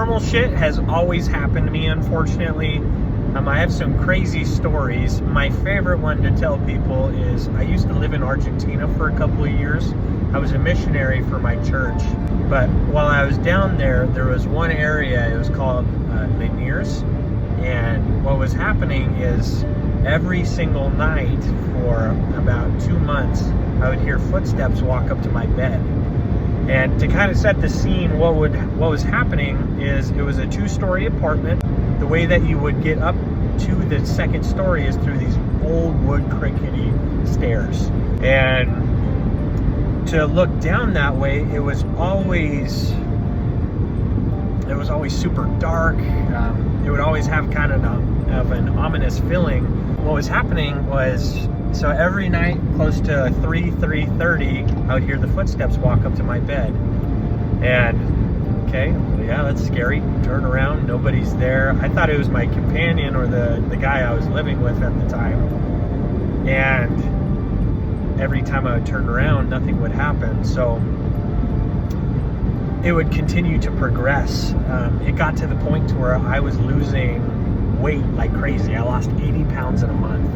paranormal shit has always happened to me, unfortunately. I have some crazy stories. My favorite one to tell people is I used to live in Argentina for a couple of years. I was a missionary for my church. But while I was down there, there was one area, it was called Liniers. And what was happening is every single night for about 2 months, I would hear footsteps walk up to my bed. And to kind of set the scene, what was happening is it was a 2-story apartment. The way that you would get up to the second story is through these old wood crickety stairs. And to look down that way, it was always super dark. It would always have kind of an ominous feeling. What was happening was, so every night close to 3:30, I would hear the footsteps walk up to my bed. And okay, yeah, that's scary. Turn around, nobody's there. I thought it was my companion or the guy I was living with at the time. And every time I would turn around, nothing would happen. So it would continue to progress. It got to the point to where I was losing weight like crazy. I lost 80 pounds in a month.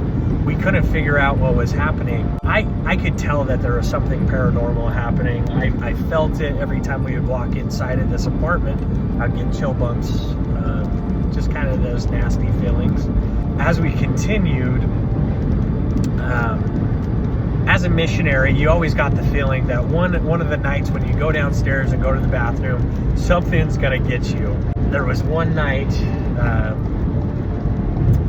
We couldn't figure out what was happening. I could tell that there was something paranormal happening. I felt it every time we would walk inside of this apartment. I'd get chill bumps, just kind of those nasty feelings. As we continued, as a missionary, you always got the feeling that one of the nights when you go downstairs and go to the bathroom, something's gonna get you. There was one night,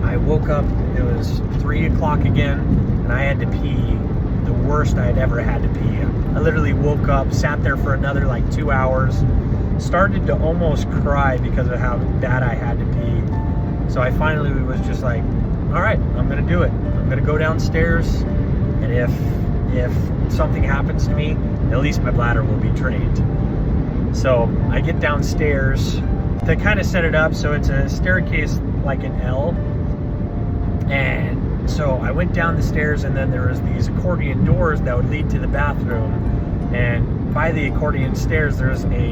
I woke up, it was 3 o'clock again, and I had to pee, the worst I had ever had to pee. I literally woke up, sat there for another like 2 hours, started to almost cry because of how bad I had to pee. So I finally was just like, all right, I'm gonna do it. I'm gonna go downstairs, and if something happens to me, at least my bladder will be drained. So I get downstairs. To kind of set it up, so it's a staircase like an L. And so I went down the stairs, and then there was these accordion doors that would lead to the bathroom. And by the accordion stairs, there's a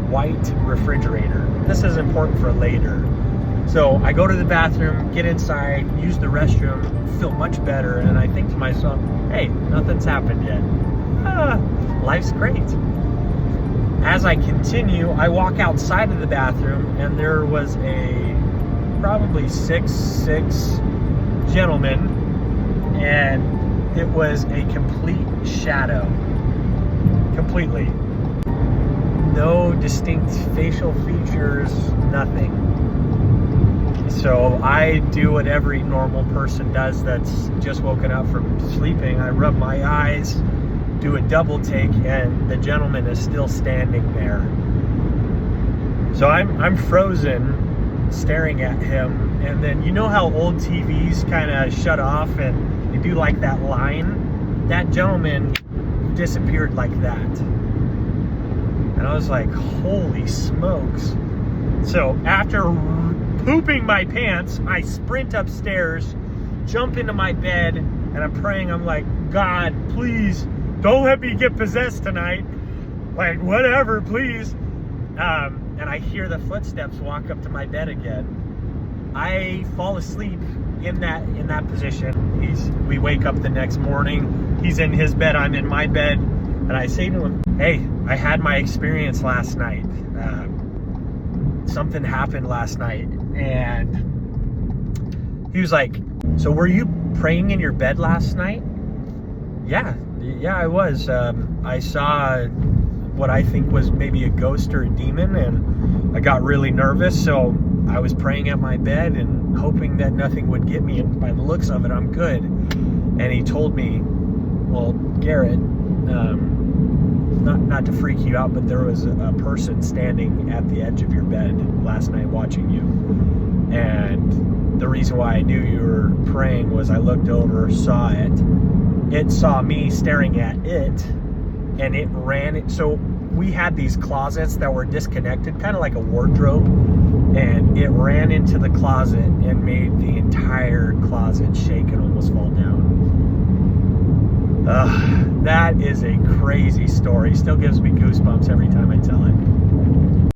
white refrigerator. This is important for later. So I go to the bathroom, get inside, use the restroom, feel much better, and I think to myself, hey, nothing's happened yet. Life's great. As I continue, I walk outside of the bathroom, and there was a probably 6'6" gentleman, and it was a complete shadow. Completely. No distinct facial features, nothing. So I do what every normal person does that's just woken up from sleeping. I rub my eyes, do a double take, and the gentleman is still standing there. So I'm frozen, staring at him, and then you know how old TVs kind of shut off and they do like that line? That gentleman disappeared like that. And I was like, holy smokes. So after pooping my pants, I sprint upstairs, jump into my bed, and I'm praying. I'm like, God, please don't let me get possessed tonight. Like, whatever, please. And I hear the footsteps walk up to my bed again. I fall asleep in that position. We wake up the next morning. He's in his bed, I'm in my bed, and I say to him, hey, I had my experience last night. Something happened last night. And he was like, so were you praying in your bed last night? Yeah, I was. I saw what I think was maybe a ghost or a demon, and I got really nervous, so I was praying at my bed and hoping that nothing would get me, and by the looks of it, I'm good. And he told me, well, Garrett, not to freak you out, but there was a person standing at the edge of your bed last night watching you. And the reason why I knew you were praying was I looked over, saw it. It saw me staring at it, and it ran. So we had these closets that were disconnected, kind of like a wardrobe, and it ran into the closet and made the entire closet shake and almost fall down. That is a crazy story. Still gives me goosebumps every time I tell it.